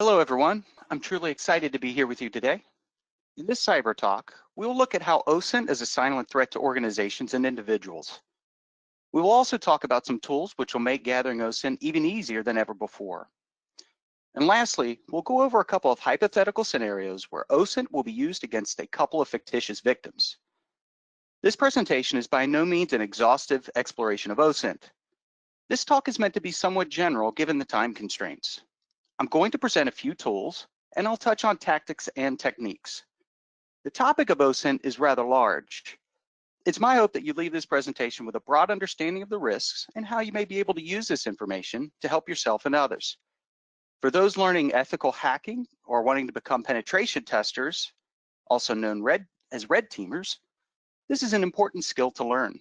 Hello, everyone. I'm truly excited to be here with you today. In this cyber talk, we'll look at how OSINT is a silent threat to organizations and individuals. We will also talk about some tools which will make gathering OSINT even easier than ever before. And lastly, we'll go over a couple of hypothetical scenarios where OSINT will be used against a couple of fictitious victims. This presentation is by no means an exhaustive exploration of OSINT. This talk is meant to be somewhat general given the time constraints. I'm going to present a few tools, and I'll touch on tactics and techniques. The topic of OSINT is rather large. It's my hope that you leave this presentation with a broad understanding of the risks and how you may be able to use this information to help yourself and others. For those learning ethical hacking or wanting to become penetration testers, also known as red teamers, this is an important skill to learn.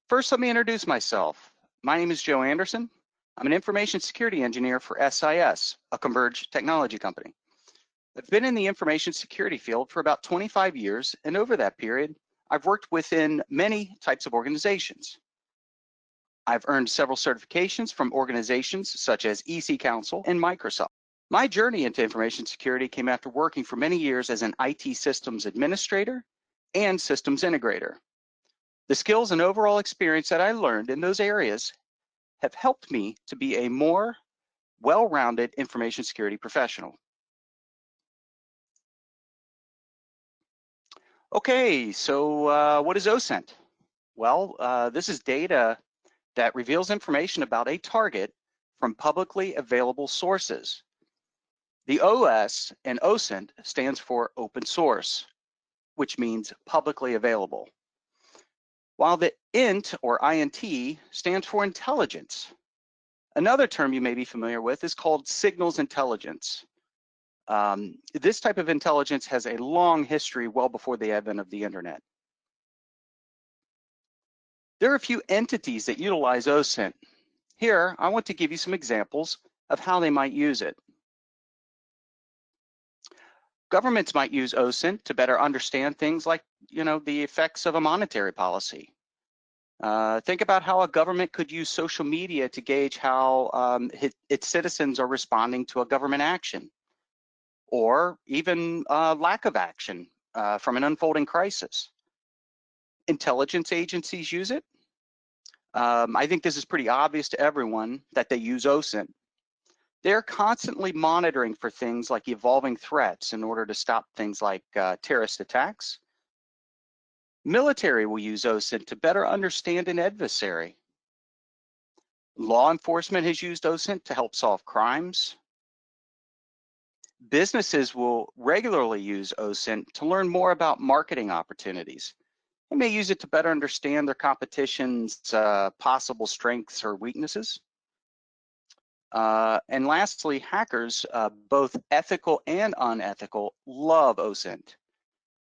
First, let me introduce myself. My name is Joe Anderson. I'm an information security engineer for SIS, a converged technology company. I've been in the information security field for about 25 years, and over that period, I've worked within many types of organizations. I've earned several certifications from organizations such as EC Council and Microsoft. My journey into information security came after working for many years as an IT systems administrator and systems integrator. The skills and overall experience that I learned in those areas have helped me to be a more well-rounded information security professional. Okay, so what is OSINT? Well, this is data that reveals information about a target from publicly available sources. The OS in OSINT stands for open source, which means publicly available, while the INT or INT stands for intelligence. Another term you may be familiar with is called signals intelligence. This type of intelligence has a long history well before the advent of the internet. There are a few entities that utilize OSINT. Here, I want to give you some examples of how they might use it. Governments might use OSINT to better understand things like, the effects of a monetary policy. Think about how a government could use social media to gauge how its citizens are responding to a government action, or even lack of action from an unfolding crisis. Intelligence agencies use it. I think this is pretty obvious to everyone that they use OSINT. They're constantly monitoring for things like evolving threats in order to stop things like terrorist attacks. Military will use OSINT to better understand an adversary. Law enforcement has used OSINT to help solve crimes. Businesses will regularly use OSINT to learn more about marketing opportunities. They may use it to better understand their competition's possible strengths or weaknesses. And lastly, hackers, both ethical and unethical, love OSINT.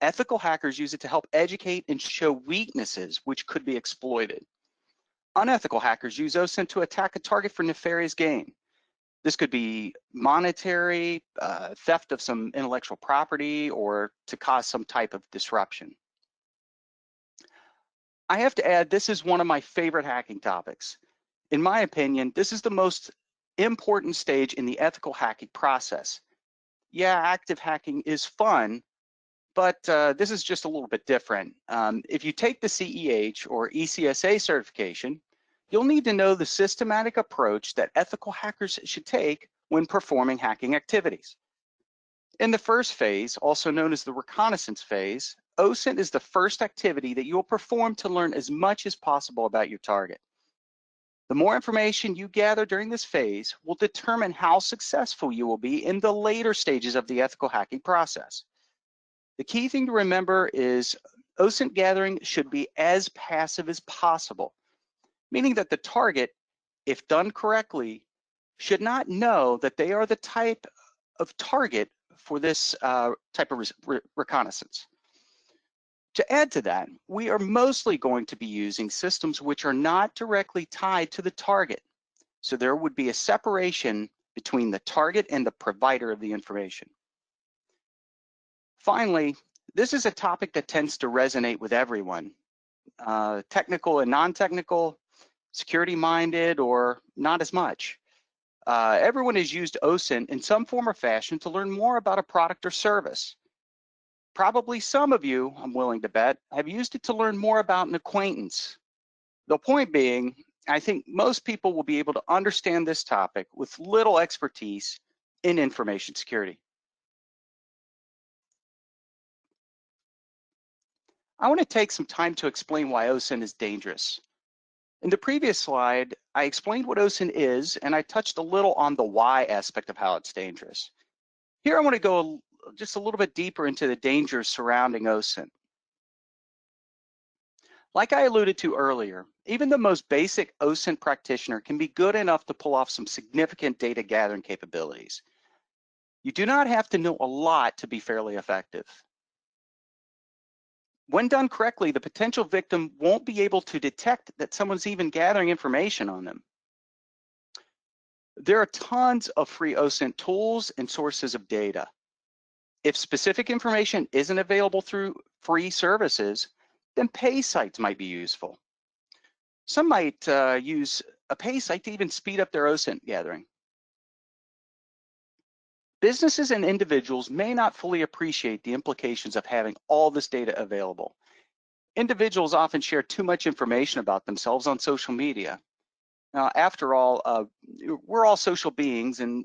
Ethical hackers use it to help educate and show weaknesses which could be exploited. Unethical hackers use OSINT to attack a target for nefarious gain. This could be monetary, theft of some intellectual property, or to cause some type of disruption. I have to add, this is one of my favorite hacking topics. In my opinion, this is the most important stage in the ethical hacking process. Yeah, active hacking is fun, but this is just a little bit different. If you take the CEH or ECSA certification, you'll need to know the systematic approach that ethical hackers should take when performing hacking activities. In the first phase, also known as the reconnaissance phase, OSINT is the first activity that you will perform to learn as much as possible about your target. The more information you gather during this phase will determine how successful you will be in the later stages of the ethical hacking process. The key thing to remember is OSINT gathering should be as passive as possible, meaning that the target, if done correctly, should not know that they are the type of target for this type of reconnaissance. To add to that, we are mostly going to be using systems which are not directly tied to the target. So there would be a separation between the target and the provider of the information. Finally, this is a topic that tends to resonate with everyone, technical and non-technical. security-minded, or not as much. Everyone has used OSINT in some form or fashion to learn more about a product or service. Probably some of you, I'm willing to bet, have used it to learn more about an acquaintance. The point being, I think most people will be able to understand this topic with little expertise in information security. I want to take some time to explain why OSINT is dangerous. In the previous slide, I explained what OSINT is, and I touched a little on the why aspect of how it's dangerous. Here I want to go just a little bit deeper into the dangers surrounding OSINT. Like I alluded to earlier, even the most basic OSINT practitioner can be good enough to pull off some significant data gathering capabilities. You do not have to know a lot to be fairly effective. When done correctly, the potential victim won't be able to detect that someone's even gathering information on them. There are tons of free OSINT tools and sources of data. If specific information isn't available through free services, then pay sites might be useful. Some might use a pay site to even speed up their OSINT gathering. Businesses and individuals may not fully appreciate the implications of having all this data available. Individuals often share too much information about themselves on social media. Now, after all, we're all social beings, and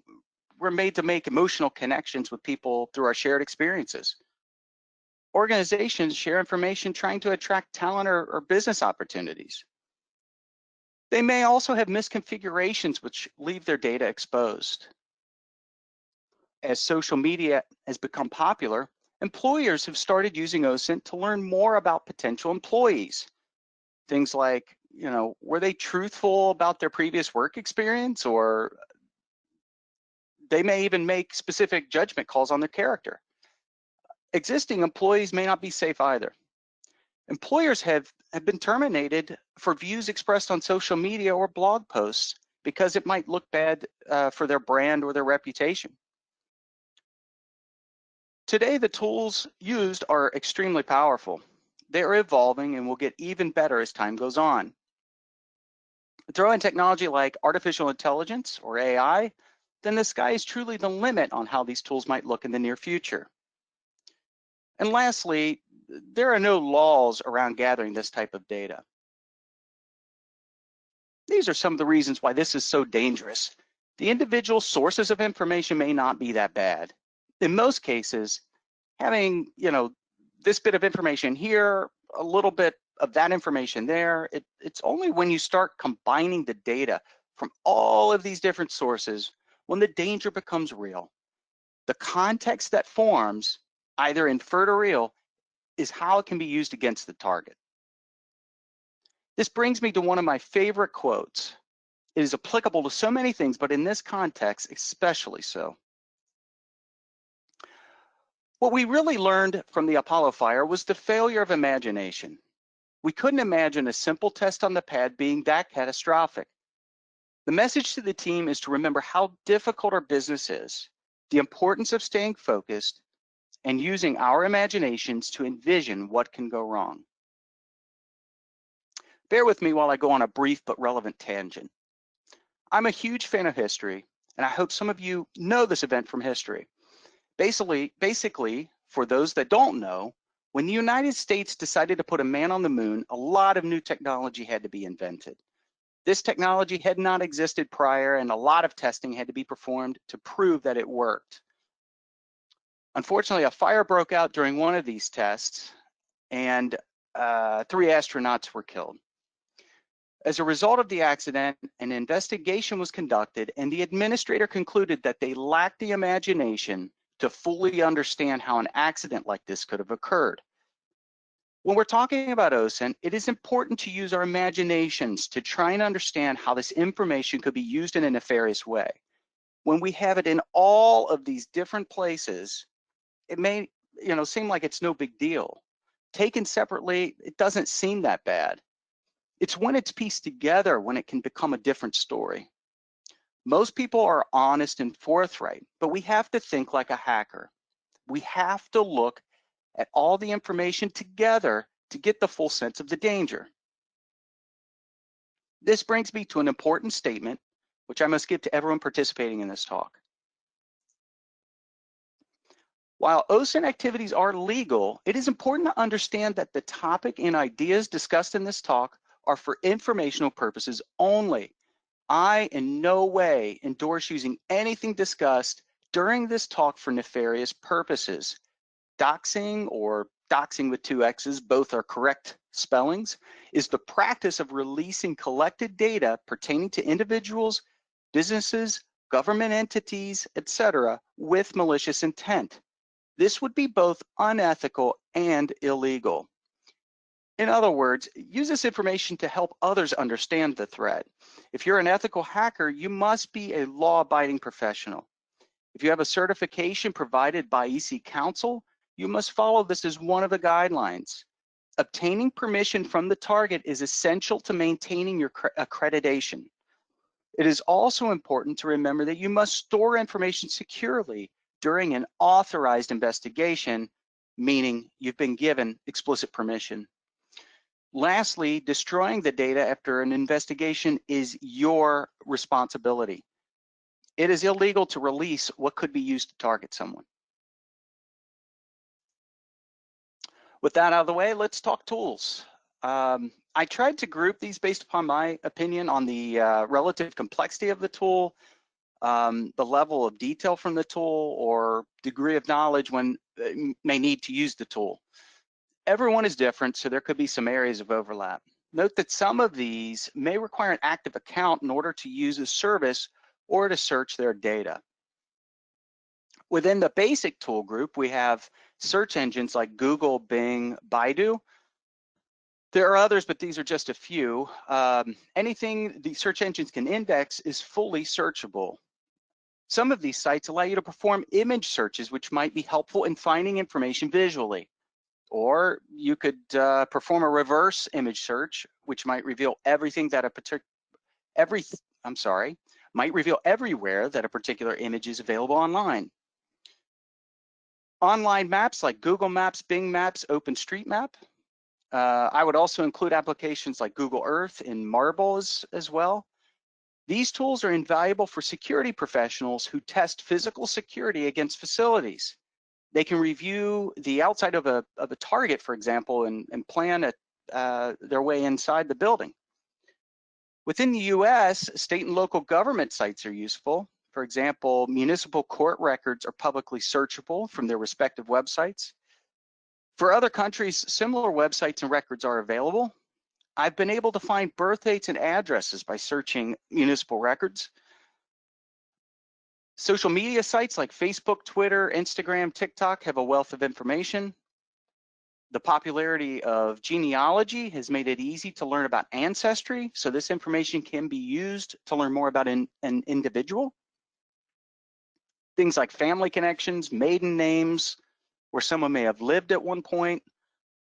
we're made to make emotional connections with people through our shared experiences. Organizations share information trying to attract talent or business opportunities. They may also have misconfigurations which leave their data exposed. As social media has become popular, employers have started using OSINT to learn more about potential employees. Things like, were they truthful about their previous work experience, or they may even make specific judgment calls on their character. Existing employees may not be safe either. Employers have been terminated for views expressed on social media or blog posts because it might look bad for their brand or their reputation. Today, the tools used are extremely powerful. They are evolving and will get even better as time goes on. Throw in technology like artificial intelligence or AI, then the sky is truly the limit on how these tools might look in the near future. And lastly, there are no laws around gathering this type of data. These are some of the reasons why this is so dangerous. The individual sources of information may not be that bad. In most cases, having, this bit of information here, a little bit of that information there, it's only when you start combining the data from all of these different sources when the danger becomes real. The context that forms, either inferred or real, is how it can be used against the target. This brings me to one of my favorite quotes. It is applicable to so many things, but in this context, especially so. What we really learned from the Apollo fire was the failure of imagination. We couldn't imagine a simple test on the pad being that catastrophic. The message to the team is to remember how difficult our business is, the importance of staying focused, and using our imaginations to envision what can go wrong. Bear with me while I go on a brief but relevant tangent. I'm a huge fan of history, and I hope some of you know this event from history. Basically, for those that don't know, when the United States decided to put a man on the moon, a lot of new technology had to be invented. This technology had not existed prior, and a lot of testing had to be performed to prove that it worked. Unfortunately, a fire broke out during one of these tests, and 3 astronauts were killed. As a result of the accident, an investigation was conducted, and the administrator concluded that they lacked the imagination to fully understand how an accident like this could have occurred. When we're talking about OSINT, it is important to use our imaginations to try and understand how this information could be used in a nefarious way. When we have it in all of these different places, it may, seem like it's no big deal. Taken separately, it doesn't seem that bad. It's when it's pieced together when it can become a different story. Most people are honest and forthright, but we have to think like a hacker. We have to look at all the information together to get the full sense of the danger. This brings me to an important statement, which I must give to everyone participating in this talk. While OSINT activities are legal, it is important to understand that the topic and ideas discussed in this talk are for informational purposes only. I in no way endorse using anything discussed during this talk for nefarious purposes. Doxing, or doxing with two X's, both are correct spellings, is the practice of releasing collected data pertaining to individuals, businesses, government entities, etc., with malicious intent. This would be both unethical and illegal. In other words, use this information to help others understand the threat. If you're an ethical hacker, you must be a law-abiding professional. If you have a certification provided by EC Council, you must follow this as one of the guidelines. Obtaining permission from the target is essential to maintaining your accreditation. It is also important to remember that you must store information securely during an authorized investigation, meaning you've been given explicit permission. Lastly, destroying the data after an investigation is your responsibility. It is illegal to release what could be used to target someone. With that out of the way, let's talk tools. I tried to group these based upon my opinion on the relative complexity of the tool, the level of detail from the tool, or degree of knowledge one may need to use the tool. Everyone is different, so there could be some areas of overlap. Note that some of these may require an active account in order to use a service or to search their data. Within the basic tool group, we have search engines like Google, Bing, Baidu. There are others, but these are just a few. Anything the search engines can index is fully searchable. Some of these sites allow you to perform image searches, which might be helpful in finding information visually. Or you could perform a reverse image search, which might reveal everything that might reveal everywhere that a particular image is available online. Online maps like Google Maps, Bing Maps, OpenStreetMap. I would also include applications like Google Earth and Marble as well. These tools are invaluable for security professionals who test physical security against facilities. They can review the outside of a target, for example, and plan their way inside the building. Within the US, state and local government sites are useful. For example, municipal court records are publicly searchable from their respective websites. For other countries, similar websites and records are available. I've been able to find birth dates and addresses by searching municipal records. Social media sites like Facebook, Twitter, Instagram, TikTok have a wealth of information. The popularity of genealogy has made it easy to learn about ancestry, so this information can be used to learn more about an individual. Things like family connections, maiden names, where someone may have lived at one point.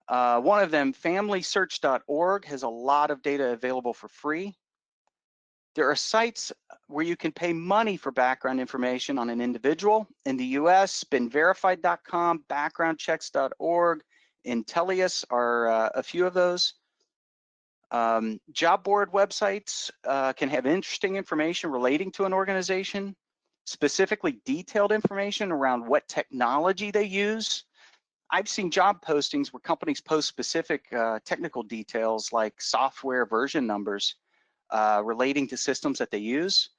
One of them, FamilySearch.org, has a lot of data available for free. There are sites where you can pay money for background information on an individual. In the US, BeenVerified.com, BackgroundChecks.org, Intellius are a few of those. Job board websites can have interesting information relating to an organization, specifically detailed information around what technology they use. I've seen job postings where companies post specific technical details like software version numbers relating to systems that they use.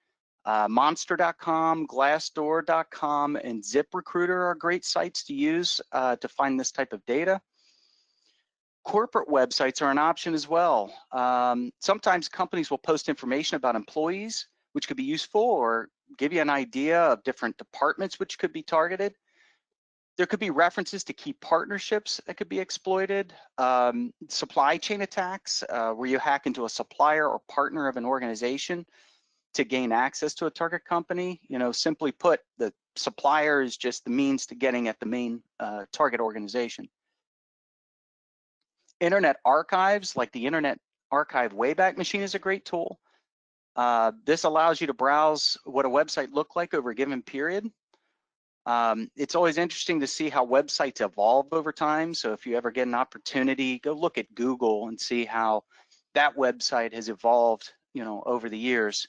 Monster.com, Glassdoor.com, and ZipRecruiter are great sites to use to find this type of data. Corporate websites are an option as well. Sometimes companies will post information about employees, which could be useful, or give you an idea of different departments which could be targeted. There could be references to key partnerships that could be exploited. Supply chain attacks, where you hack into a supplier or partner of an organization to gain access to a target company. You know, simply put, the supplier is just the means to getting at the main target organization. Internet archives, like the Internet Archive Wayback Machine, is a great tool. This allows you to browse what a website looked like over a given period. It's always interesting to see how websites evolve over time. So if you ever get an opportunity, go look at Google and see how that website has evolved over the years.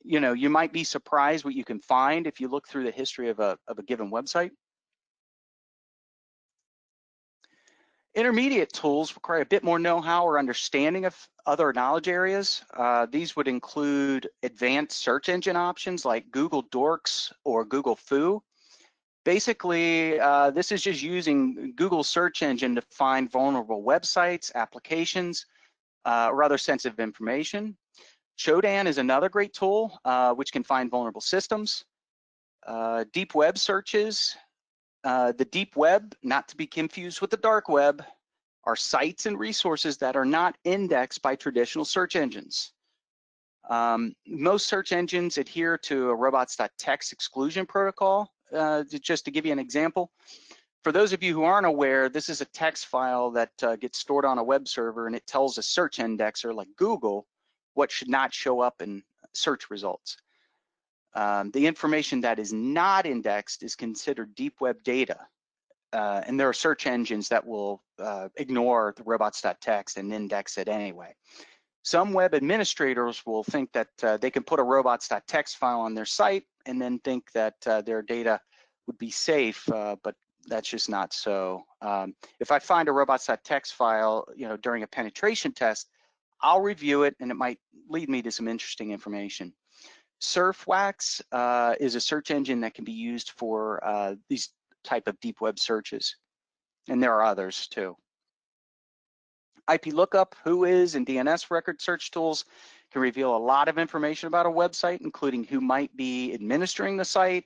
You might be surprised what you can find if you look through the history of a given website. Intermediate tools require a bit more know-how or understanding of other knowledge areas. These would include advanced search engine options like Google Dorks or Google Foo. Basically, this is just using Google search engine to find vulnerable websites, applications, or other sensitive information. Shodan is another great tool which can find vulnerable systems. Deep web searches. The deep web, not to be confused with the dark web, are sites and resources that are not indexed by traditional search engines. Most search engines adhere to a robots.txt exclusion protocol. Just to give you an example, for those of you who aren't aware, this is a text file that gets stored on a web server, and it tells a search indexer like Google what should not show up in search results. The information that is not indexed is considered deep web data. And there are search engines that will ignore the robots.txt and index it anyway. Some web administrators will think that they can put a robots.txt file on their site and then think that their data would be safe, but that's just not so. If I find a robots.txt file, during a penetration test, I'll review it and it might lead me to some interesting information. Surfwax is a search engine that can be used for these type of deep web searches, and there are others too. IP lookup, whois, and DNS record search tools can reveal a lot of information about a website, including who might be administering the site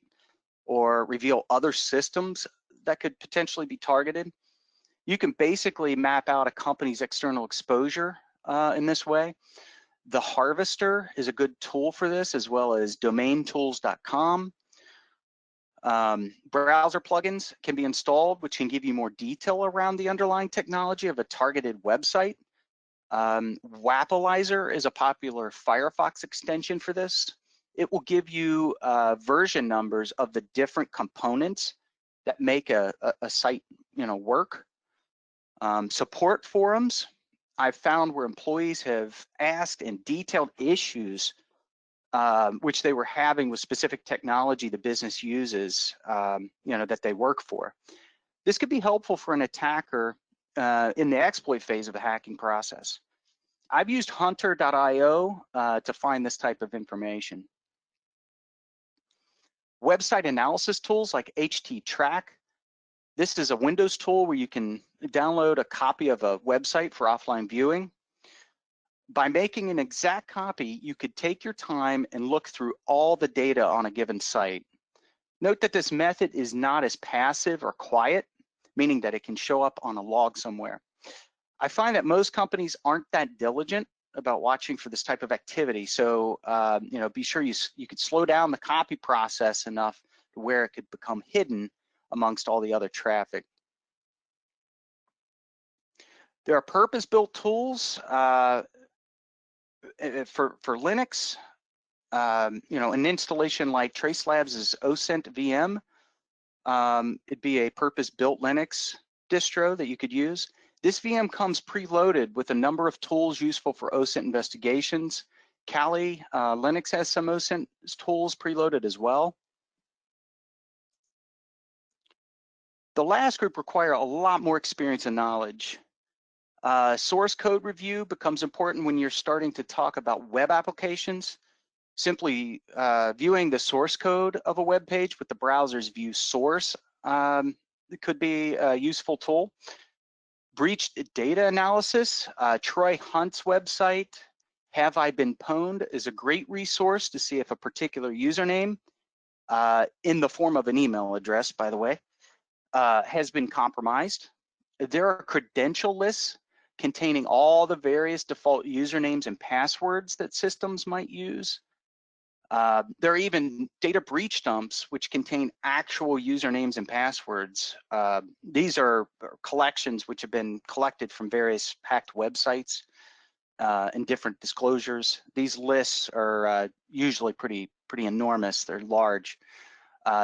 or reveal other systems that could potentially be targeted. You can basically map out a company's external exposure in this way. The Harvester is a good tool for this, as well as domaintools.com. Browser plugins can be installed, which can give you more detail around the underlying technology of a targeted website. Wapalizer is a popular Firefox extension for this. It will give you version numbers of the different components that make a site, work. Support forums, I've found where employees have asked in detailed issues which they were having with specific technology the business uses, that they work for. This could be helpful for an attacker in the exploit phase of the hacking process. I've used hunter.io to find this type of information. Website analysis tools like httrack. This is a Windows tool where you can download a copy of a website for offline viewing. By making an exact copy, you could take your time and look through all the data on a given site. Note that this method is not as passive or quiet, meaning that it can show up on a log somewhere. I find that most companies aren't that diligent about watching for this type of activity, so be sure you could slow down the copy process enough to where it could become hidden amongst all the other traffic. There are purpose-built tools for Linux, an installation like Tracelabs is OSINT VM. It'd be a purpose-built Linux distro that you could use. This VM comes preloaded with a number of tools useful for OSINT investigations. Kali Linux has some OSINT tools preloaded as well. The last group require a lot more experience and knowledge. Source code review becomes important when you're starting to talk about web applications. Simply viewing the source code of a web page with the browser's view source it could be a useful tool. Breached data analysis, Troy Hunt's website, Have I Been Pwned, is a great resource to see if a particular username, in the form of an email address, by the way, has been compromised. There are credential lists containing all the various default usernames and passwords that systems might use. There are even data breach dumps which contain actual usernames and passwords. These are collections which have been collected from various hacked websites and different disclosures. These lists are usually pretty enormous. They're large.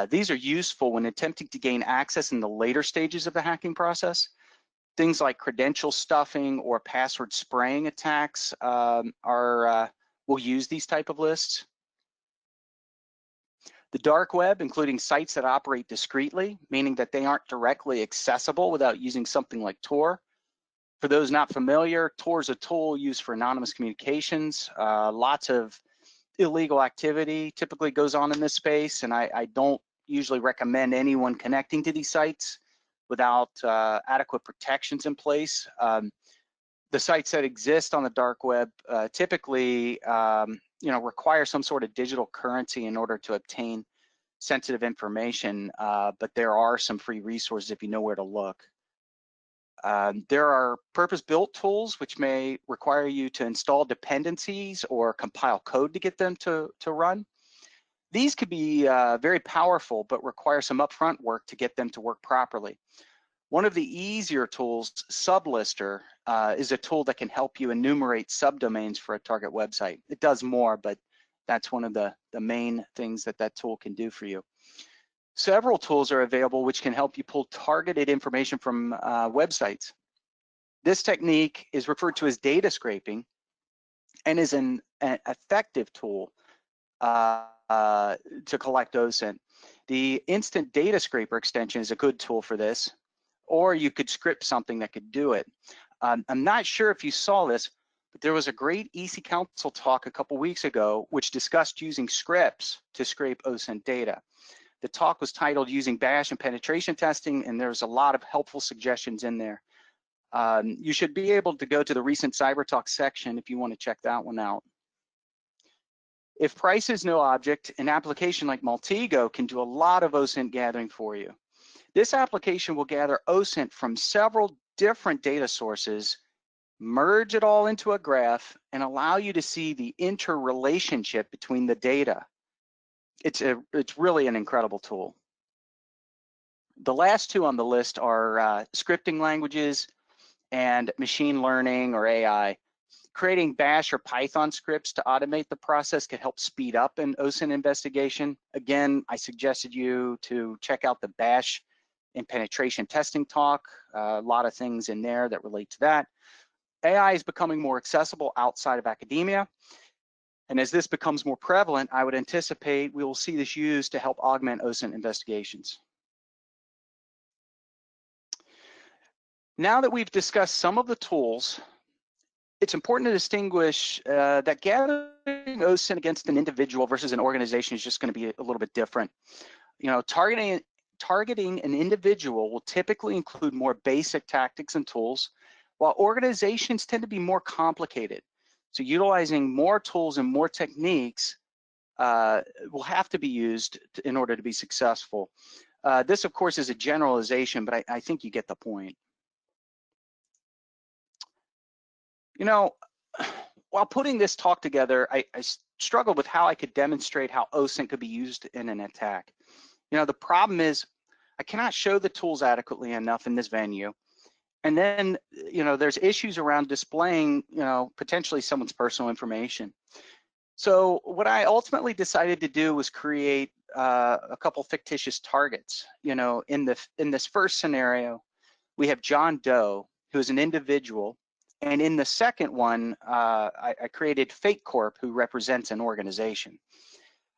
These are useful when attempting to gain access in the later stages of the hacking process. Things like credential stuffing or password spraying attacks will use these type of lists. The dark web, including sites that operate discreetly, meaning that they aren't directly accessible without using something like Tor. For those not familiar, Tor is a tool used for anonymous communications. Lots of illegal activity typically goes on in this space, and I don't usually recommend anyone connecting to these sites without adequate protections in place. The sites that exist on the dark web typically require some sort of digital currency in order to obtain sensitive information, but there are some free resources if you know where to look. There are purpose-built tools which may require you to install dependencies or compile code to get them to run. These could be very powerful, but require some upfront work to get them to work properly. One of the easier tools, Sublister, is a tool that can help you enumerate subdomains for a target website. It does more, but that's one of the main things that tool can do for you. Several tools are available which can help you pull targeted information from websites. This technique is referred to as data scraping and is an effective tool to collect OSINT. The Instant Data Scraper extension is a good tool for this, or you could script something that could do it. I'm not sure if you saw this, but there was a great EC Council talk a couple weeks ago which discussed using scripts to scrape OSINT data. The talk was titled Using Bash and Penetration Testing, and there's a lot of helpful suggestions in there. You should be able to go to the recent Cyber Talk section if you want to check that one out. If price is no object, an application like Maltego can do a lot of OSINT gathering for you. This application will gather OSINT from several different data sources, merge it all into a graph, and allow you to see the interrelationship between the data. It's really an incredible tool. The last two on the list are scripting languages and machine learning or AI. Creating Bash or Python scripts to automate the process can help speed up an OSINT investigation. Again, I suggested you to check out the Bash and penetration testing talk. A lot of things in there that relate to that. AI is becoming more accessible outside of academia. And as this becomes more prevalent, I would anticipate we will see this used to help augment OSINT investigations. Now that we've discussed some of the tools, it's important to distinguish that gathering OSINT against an individual versus an organization is just going to be a little bit different. You know, targeting an individual will typically include more basic tactics and tools, while organizations tend to be more complicated. So utilizing more tools and more techniques will have to be used in order to be successful. This, of course, is a generalization, but I think you get the point. You know, while putting this talk together, I struggled with how I could demonstrate how OSINT could be used in an attack. You know, the problem is I cannot show the tools adequately enough in this venue. And then, you know, there's issues around displaying, you know, potentially someone's personal information. So what I ultimately decided to do was create a couple fictitious targets. You know, in this first scenario, we have John Doe, who is an individual. And in the second one, I created Fake Corp, who represents an organization.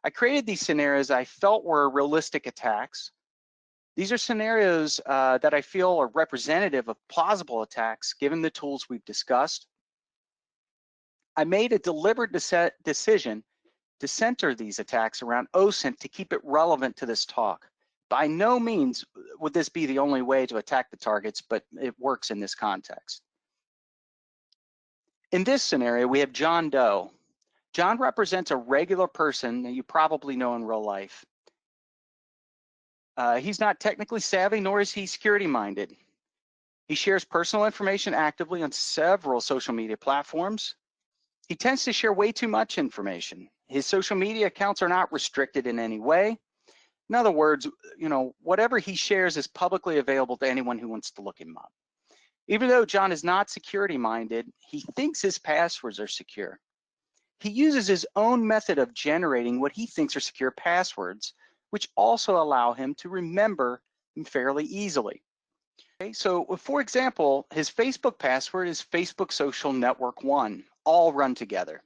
I created these scenarios I felt were realistic attacks. These are scenarios that I feel are representative of plausible attacks given the tools we've discussed. I made a deliberate decision to center these attacks around OSINT to keep it relevant to this talk. By no means would this be the only way to attack the targets, but it works in this context. In this scenario, we have John Doe. John represents a regular person that you probably know in real life. He's not technically savvy, nor is he security minded. He shares personal information actively on several social media platforms. He tends to share way too much information. His social media accounts are not restricted in any way. In other words, you know, whatever he shares is publicly available to anyone who wants to look him up. Even though John is not security minded, he thinks his passwords are secure. He uses his own method of generating what he thinks are secure passwords, which also allow him to remember them fairly easily. Okay, so for example, his Facebook password is Facebook Social Network 1, all run together.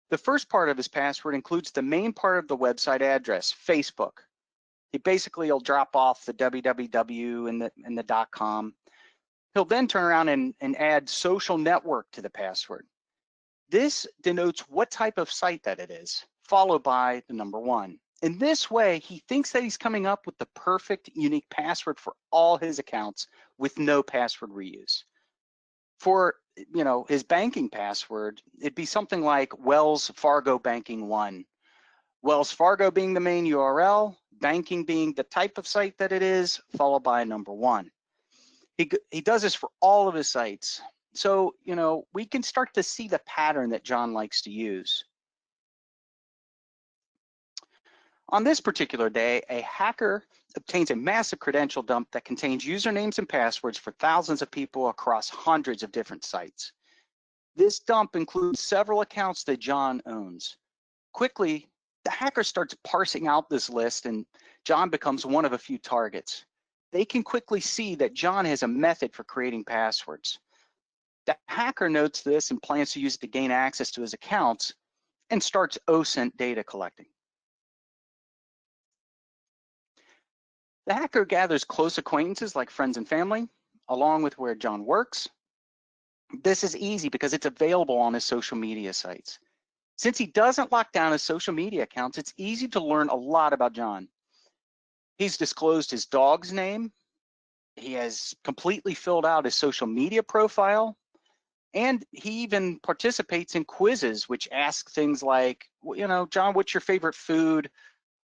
The first part of his password includes the main part of the website address, Facebook. He basically will drop off the www and the .com. He'll then turn around and add social network to the password. This denotes what type of site that it is, followed by the number 1. In this way, he thinks that he's coming up with the perfect unique password for all his accounts with no password reuse. For his banking password, it'd be something like Wells Fargo Banking 1. Wells Fargo being the main URL, banking being the type of site that it is, followed by number 1. He does this for all of his sites. So, we can start to see the pattern that John likes to use. On this particular day, a hacker obtains a massive credential dump that contains usernames and passwords for thousands of people across hundreds of different sites. This dump includes several accounts that John owns. Quickly, the hacker starts parsing out this list and John becomes one of a few targets. They can quickly see that John has a method for creating passwords. The hacker notes this and plans to use it to gain access to his accounts and starts OSINT data collecting. The hacker gathers close acquaintances like friends and family, along with where John works. This is easy because it's available on his social media sites. Since he doesn't lock down his social media accounts, it's easy to learn a lot about John. He's disclosed his dog's name. He has completely filled out his social media profile. And he even participates in quizzes, which ask things like, John, what's your favorite food?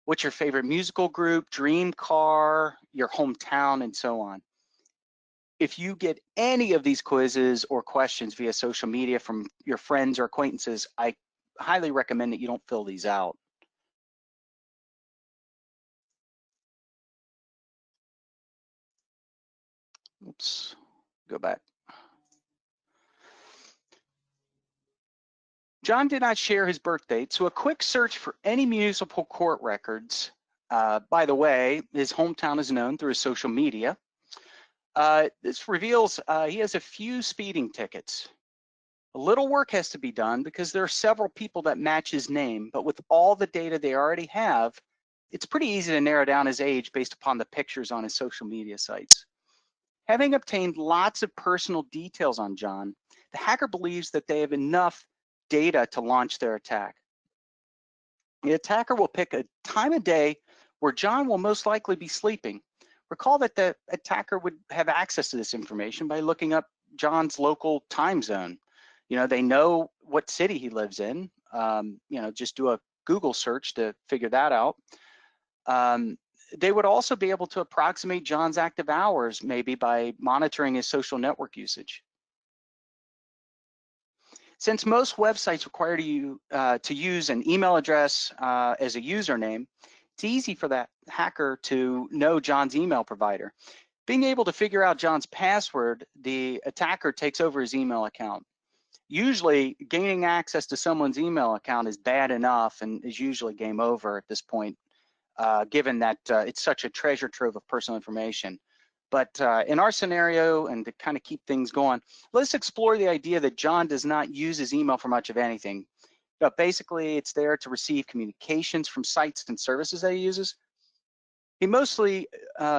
What's your favorite musical group, dream car, your hometown, and so on. If you get any of these quizzes or questions via social media from your friends or acquaintances, I highly recommend that you don't fill these out. Oops, go back. John did not share his birth date, so a quick search for any municipal court records. By the way, his hometown is known through his social media. This reveals he has a few speeding tickets. A little work has to be done because there are several people that match his name, but with all the data they already have, it's pretty easy to narrow down his age based upon the pictures on his social media sites. Having obtained lots of personal details on John, the hacker believes that they have enough data to launch their attack. The attacker will pick a time of day where John will most likely be sleeping. Recall that the attacker would have access to this information by looking up John's local time zone. They know what city he lives in. Just do a Google search to figure that out. They would also be able to approximate John's active hours, maybe by monitoring his social network usage. Since most websites require you to use an email address as a username, it's easy for that hacker to know John's email provider. Being able to figure out John's password, the attacker takes over his email account. Usually, gaining access to someone's email account is bad enough and is usually game over at this point, given that it's such a treasure trove of personal information. But in our scenario, and to kind of keep things going, let's explore the idea that John does not use his email for much of anything. But basically, it's there to receive communications from sites and services that he uses. He mostly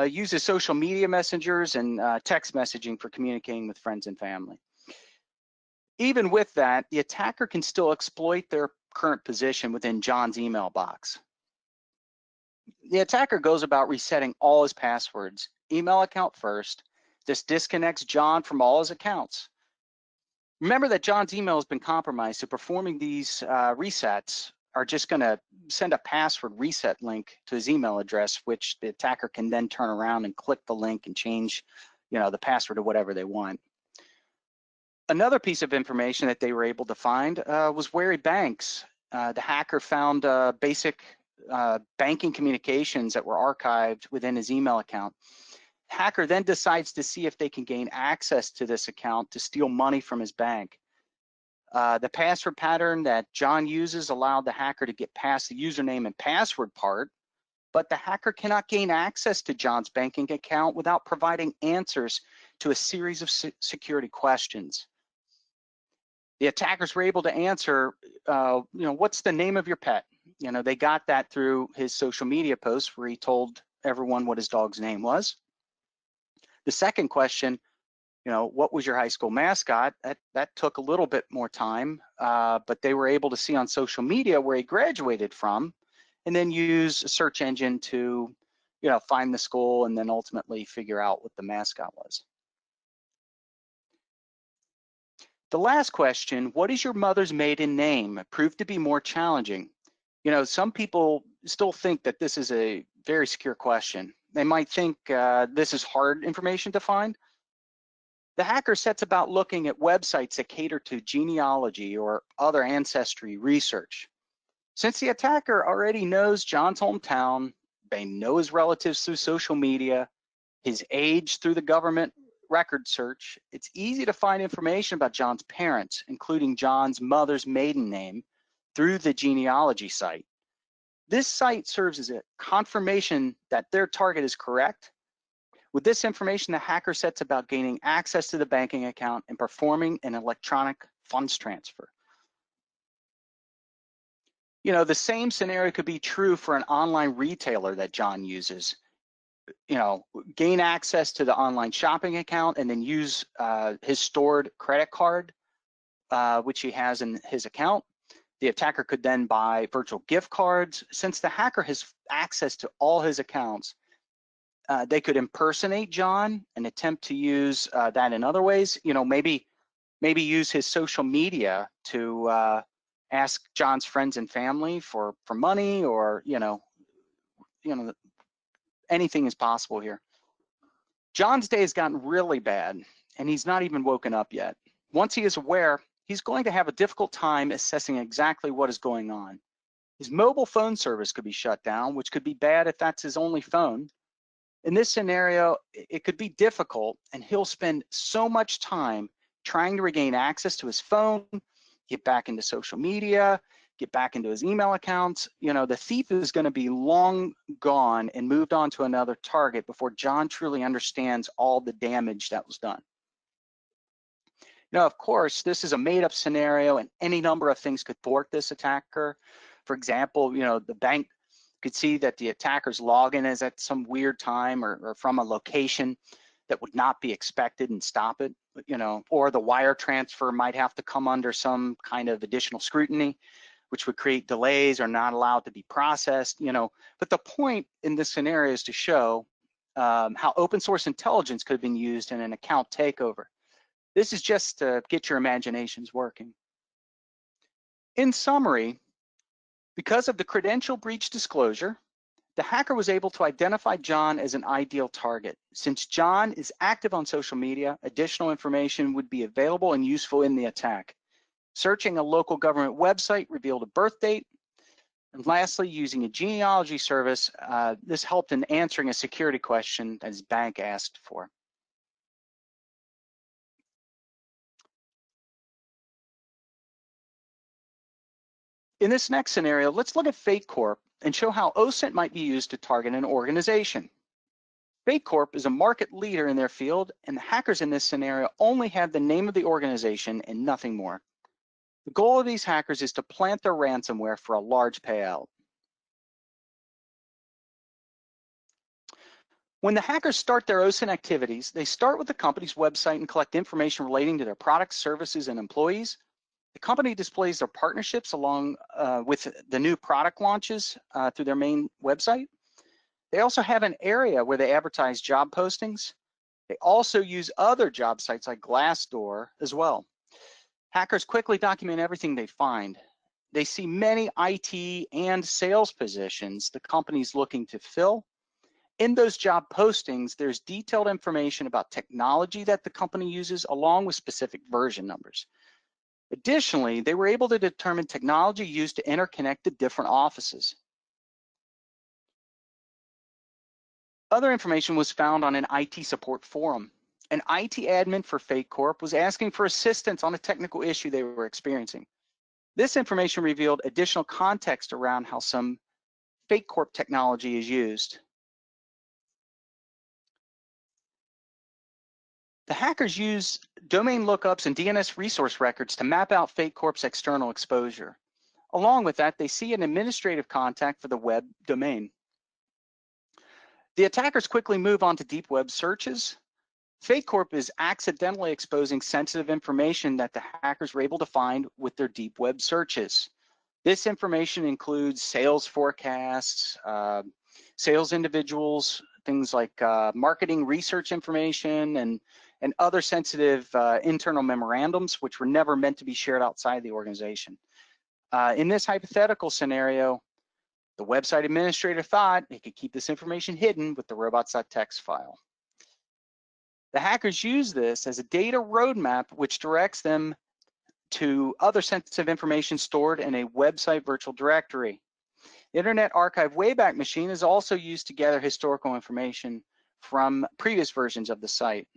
uses social media messengers and text messaging for communicating with friends and family. Even with that, the attacker can still exploit their current position within John's email box. The attacker goes about resetting all his passwords, email account first. This disconnects John from all his accounts. Remember that John's email has been compromised, so performing these resets are just going to send a password reset link to his email address, which the attacker can then turn around and click the link and change, the password to whatever they want. Another piece of information that they were able to find was where he banks. The hacker found basic banking communications that were archived within his email account. Hacker then decides to see if they can gain access to this account to steal money from his bank. The password pattern that John uses allowed the hacker to get past the username and password part, but the hacker cannot gain access to John's banking account without providing answers to a series of security questions. The attackers were able to answer, what's the name of your pet? They got that through his social media posts where he told everyone what his dog's name was. The second question, what was your high school mascot? That took a little bit more time, but they were able to see on social media where he graduated from, and then use a search engine to, find the school and then ultimately figure out what the mascot was. The last question, what is your mother's maiden name? Proved to be more challenging. Some people still think that this is a very secure question. They might think this is hard information to find. The hacker sets about looking at websites that cater to genealogy or other ancestry research. Since the attacker already knows John's hometown, they know his relatives through social media, his age through the government record search, it's easy to find information about John's parents, including John's mother's maiden name, through the genealogy site. This site serves as a confirmation that their target is correct. With this information, the hacker sets about gaining access to the banking account and performing an electronic funds transfer. The same scenario could be true for an online retailer that John uses. Gain access to the online shopping account and then use his stored credit card, which he has in his account. The attacker could then buy virtual gift cards. Since the hacker has access to all his accounts, they could impersonate John and attempt to use that in other ways. Maybe use his social media to ask John's friends and family for money, or anything is possible here. John's day has gotten really bad, and he's not even woken up yet. Once he is aware, he's going to have a difficult time assessing exactly what is going on. His mobile phone service could be shut down, which could be bad if that's his only phone. In this scenario, it could be difficult, and he'll spend so much time trying to regain access to his phone, get back into social media, get back into his email accounts. The thief is going to be long gone and moved on to another target before John truly understands all the damage that was done. Of course, this is a made-up scenario, and any number of things could thwart this attacker. For example, the bank could see that the attacker's login is at some weird time or from a location that would not be expected and stop it, or the wire transfer might have to come under some kind of additional scrutiny, which would create delays or not allowed to be processed, But the point in this scenario is to show how open source intelligence could have been used in an account takeover. This is just to get your imaginations working. In summary, because of the credential breach disclosure, the hacker was able to identify John as an ideal target. Since John is active on social media, additional information would be available and useful in the attack. Searching a local government website revealed a birth date. And lastly, using a genealogy service, this helped in answering a security question that his bank asked for. In this next scenario, let's look at Fate Corp and show how OSINT might be used to target an organization. Fate Corp is a market leader in their field, and the hackers in this scenario only have the name of the organization and nothing more. The goal of these hackers is to plant their ransomware for a large payout. When the hackers start their OSINT activities, they start with the company's website and collect information relating to their products, services, and employees. The company displays their partnerships along with the new product launches through their main website. They also have an area where they advertise job postings. They also use other job sites like Glassdoor as well. Hackers quickly document everything they find. They see many IT and sales positions the company's looking to fill. In those job postings, there's detailed information about technology that the company uses, along with specific version numbers. Additionally, they were able to determine technology used to interconnect the different offices. Other information was found on an IT support forum. An IT admin for Fate Corp was asking for assistance on a technical issue they were experiencing. This information revealed additional context around how some fake corp technology is used. The hackers use domain lookups and DNS resource records to map out fake corp's external exposure. Along with that, they see an administrative contact for the web domain. The attackers quickly move on to deep web searches. Fake corp is accidentally exposing sensitive information that the hackers were able to find with their deep web searches. This information includes sales forecasts, sales individuals, things like marketing research information, and other sensitive internal memorandums, which were never meant to be shared outside the organization. In this hypothetical scenario, the website administrator thought he could keep this information hidden with the robots.txt file. The hackers use this as a data roadmap, which directs them to other sensitive information stored in a website virtual directory. The Internet Archive Wayback Machine is also used to gather historical information from previous versions of the site.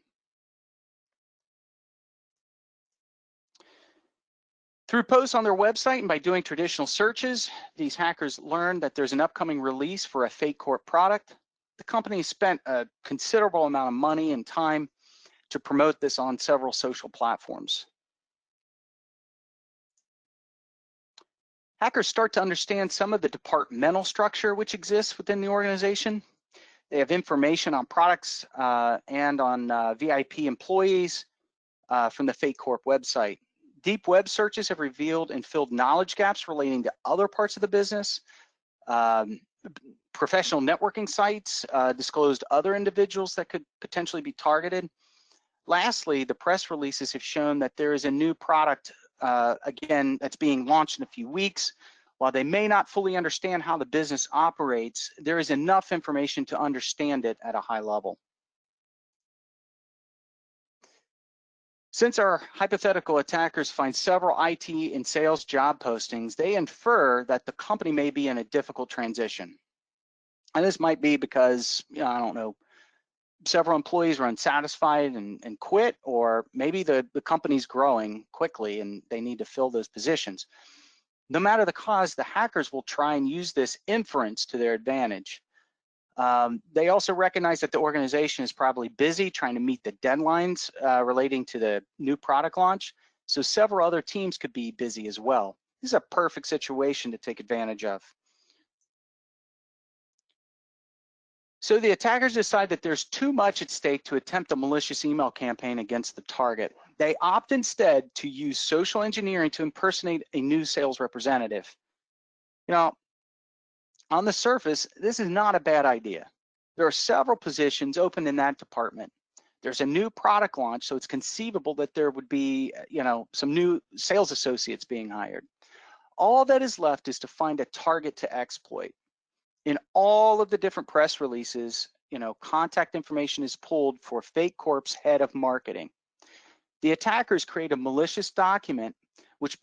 Through posts on their website and by doing traditional searches, these hackers learned that there's an upcoming release for a fake corp product. The company spent a considerable amount of money and time to promote this on several social platforms. Hackers start to understand some of the departmental structure which exists within the organization. They have information on products and on VIP employees from the fake corp website. Deep web searches have revealed and filled knowledge gaps relating to other parts of the business. Professional networking sites disclosed other individuals that could potentially be targeted. Lastly, the press releases have shown that there is a new product, again, that's being launched in a few weeks. While they may not fully understand how the business operates, there is enough information to understand it at a high level. Since our hypothetical attackers find several IT and sales job postings, they infer that the company may be in a difficult transition. And this might be because, I don't know, several employees were unsatisfied and quit, or maybe the company's growing quickly and they need to fill those positions. No matter the cause, the hackers will try and use this inference to their advantage. They also recognize that the organization is probably busy trying to meet the deadlines relating to the new product launch, so several other teams could be busy as well. This is a perfect situation to take advantage of. So the attackers decide that there's too much at stake to attempt a malicious email campaign against the target. They opt instead to use social engineering to impersonate a new sales representative. You know, on the surface, this is not a bad idea. There are several positions open in that department. There's a new product launch, so it's conceivable that there would be, some new sales associates being hired. All that is left is to find a target to exploit. In all of the different press releases, contact information is pulled for fake corp's head of marketing. The attackers create a malicious document which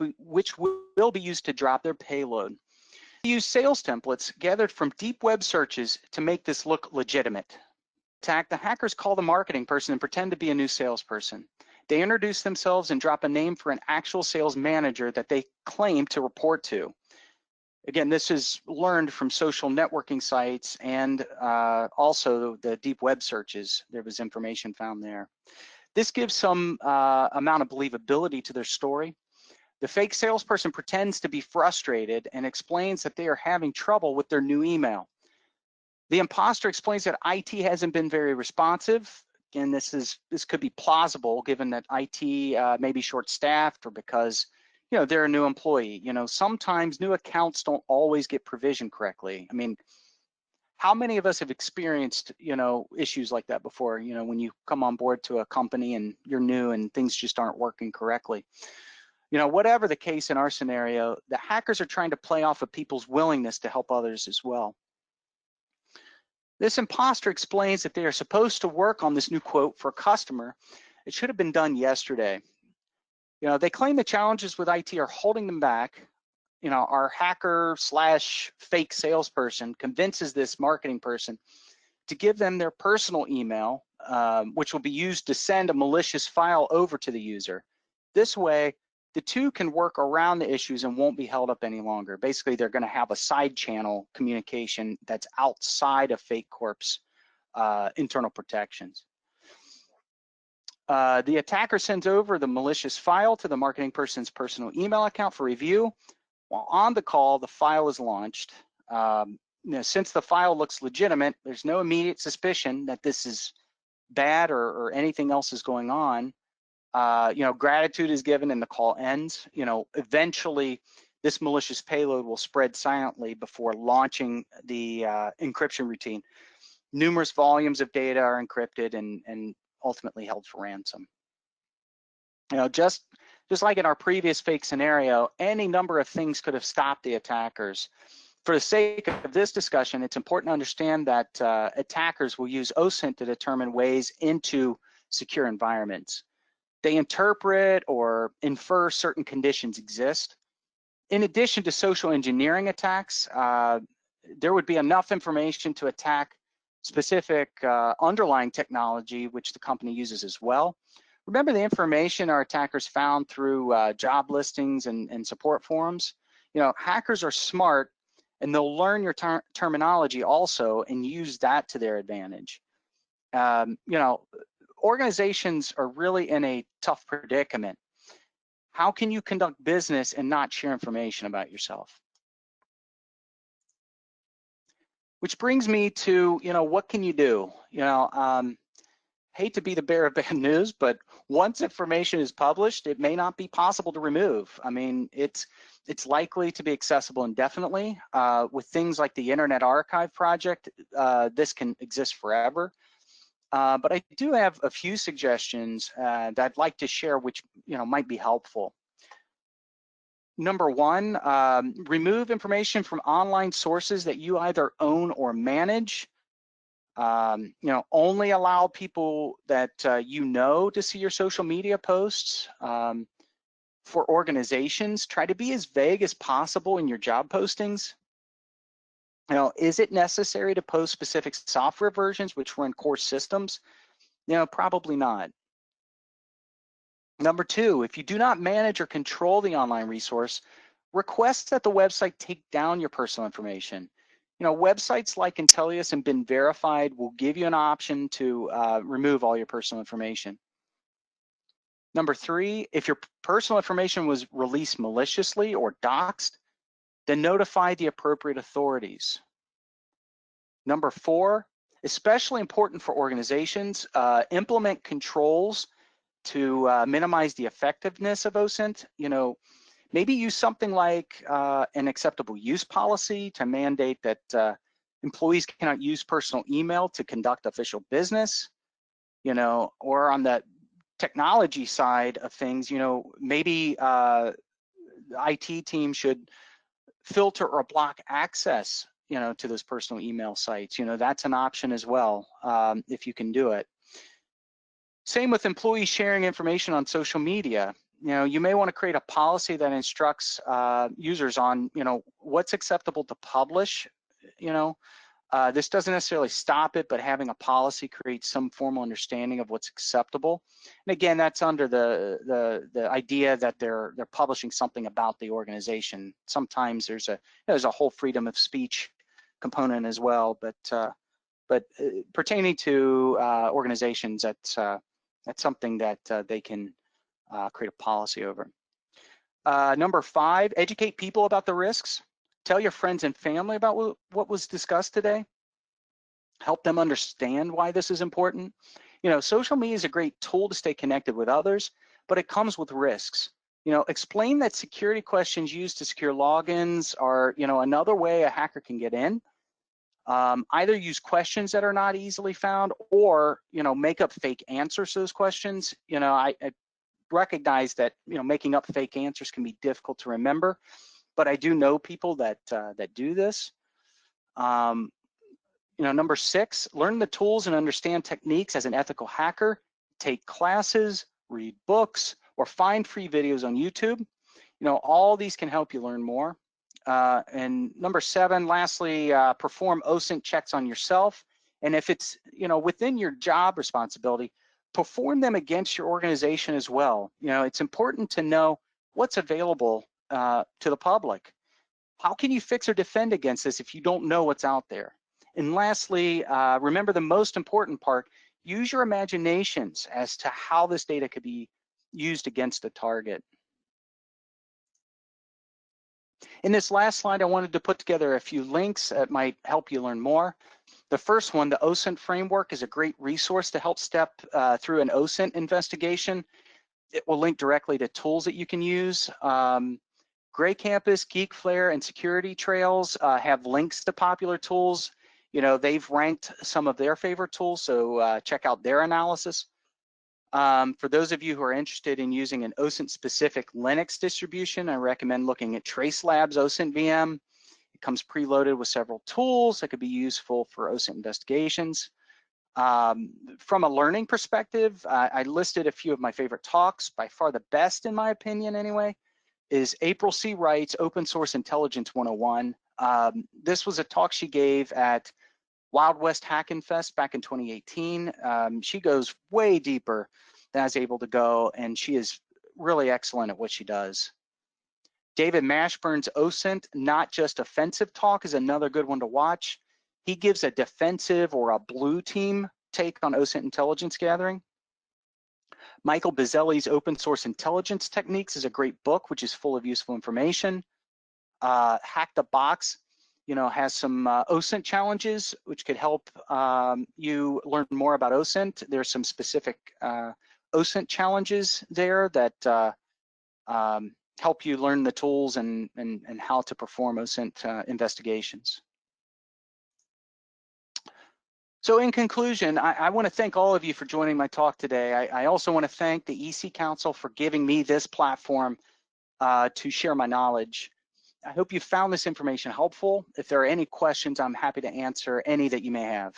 will be used to drop their payload. They use sales templates gathered from deep web searches to make this look legitimate. The hackers call the marketing person and pretend to be a new salesperson. They introduce themselves and drop a name for an actual sales manager that they claim to report to. Again, this is learned from social networking sites and also the deep web searches. There was information found there. This gives some amount of believability to their story. The fake salesperson pretends to be frustrated and explains that they are having trouble with their new email. The imposter explains that IT hasn't been very responsive, and this could be plausible given that IT may be short-staffed or because they're a new employee. Sometimes new accounts don't always get provisioned correctly. I mean, how many of us have experienced issues like that before? When you come on board to a company and you're new and things just aren't working correctly. Whatever the case in our scenario, the hackers are trying to play off of people's willingness to help others as well. This imposter explains that they are supposed to work on this new quote for a customer. It should have been done yesterday. They claim the challenges with IT are holding them back. Our hacker / fake salesperson convinces this marketing person to give them their personal email, which will be used to send a malicious file over to the user. This way, the two can work around the issues and won't be held up any longer. Basically, they're going to have a side channel communication that's outside of Fake Corp's internal protections. The attacker sends over the malicious file to the marketing person's personal email account for review. While on the call, the file is launched. Since the file looks legitimate, there's no immediate suspicion that this is bad or anything else is going on. Gratitude is given and the call ends. Eventually this malicious payload will spread silently before launching the encryption routine. Numerous volumes of data are encrypted and ultimately held for ransom. Just like in our previous fake scenario, any number of things could have stopped the attackers. For the sake of this discussion, it's important to understand that attackers will use OSINT to determine ways into secure environments. They interpret or infer certain conditions exist. In addition to social engineering attacks, there would be enough information to attack specific underlying technology, which the company uses as well. Remember the information our attackers found through job listings and support forums? Hackers are smart and they'll learn your terminology also and use that to their advantage. Organizations are really in a tough predicament. How can you conduct business and not share information about yourself? Which brings me to, what can you do? Hate to be the bearer of bad news, but once information is published, it may not be possible to remove. I mean, it's likely to be accessible indefinitely. With things like the Internet Archive Project, this can exist forever. But I do have a few suggestions that I'd like to share, which might be helpful. Number one, remove information from online sources that you either own or manage. Only allow people that to see your social media posts. For organizations, try to be as vague as possible in your job postings. Is it necessary to post specific software versions which run core systems? Probably not. Number two, if you do not manage or control the online resource, request that the website take down your personal information. Websites like Intellius and Been Verified will give you an option to remove all your personal information. Number three, if your personal information was released maliciously or doxed, then notify the appropriate authorities. Number four, especially important for organizations, implement controls to minimize the effectiveness of OSINT. Maybe use something like an acceptable use policy to mandate that employees cannot use personal email to conduct official business, or on the technology side of things, maybe the IT team should filter or block access, to those personal email sites. That's an option as well, if you can do it. Same with employees sharing information on social media. You may want to create a policy that instructs users on, what's acceptable to publish. This doesn't necessarily stop it, but having a policy creates some formal understanding of what's acceptable. And again, that's under the idea that they're publishing something about the organization. Sometimes there's a whole freedom of speech component as well, but pertaining to organizations, that's something that they can create a policy over. Number five, educate people about the risks. Tell your friends and family about what was discussed today. Help them understand why this is important. Social media is a great tool to stay connected with others, but it comes with risks. Explain that security questions used to secure logins are, another way a hacker can get in. Either use questions that are not easily found or, make up fake answers to those questions. I recognize that, making up fake answers can be difficult to remember, but I do know people that do this. Number six, learn the tools and understand techniques as an ethical hacker. Take classes, read books, or find free videos on YouTube. All these can help you learn more. And number seven, lastly, perform OSINT checks on yourself. And if it's, within your job responsibility, perform them against your organization as well. It's important to know what's available to the public. How can you fix or defend against this if you don't know what's out there? And lastly, remember the most important part, use your imaginations as to how this data could be used against a target. In this last slide, I wanted to put together a few links that might help you learn more. The first one, the OSINT framework, is a great resource to help step through an OSINT investigation. It will link directly to tools that you can use. Gray Campus, Geek Flare, and Security Trails have links to popular tools. You know, they've ranked some of their favorite tools, so check out their analysis. For those of you who are interested in using an OSINT-specific Linux distribution, I recommend looking at TraceLab's OSINT VM. It comes preloaded with several tools that could be useful for OSINT investigations. From a learning perspective, I listed a few of my favorite talks. By far the best, in my opinion anyway, is April C. Wright's Open Source Intelligence 101. This was a talk she gave at Wild West Hackin' Fest back in 2018. She goes way deeper than I was able to go, and she is really excellent at what she does. David Mashburn's OSINT, Not Just Offensive talk is another good one to watch. He gives a defensive or a blue team take on OSINT intelligence gathering. Michael Bazzelli's Open Source Intelligence Techniques is a great book, which is full of useful information. Hack the Box, you know, has some OSINT challenges, which could help you learn more about OSINT. There's some specific OSINT challenges there that help you learn the tools and how to perform OSINT investigations. So in conclusion, I want to thank all of you for joining my talk today. I also want to thank the EC Council for giving me this platform to share my knowledge. I hope you found this information helpful. If there are any questions, I'm happy to answer any that you may have.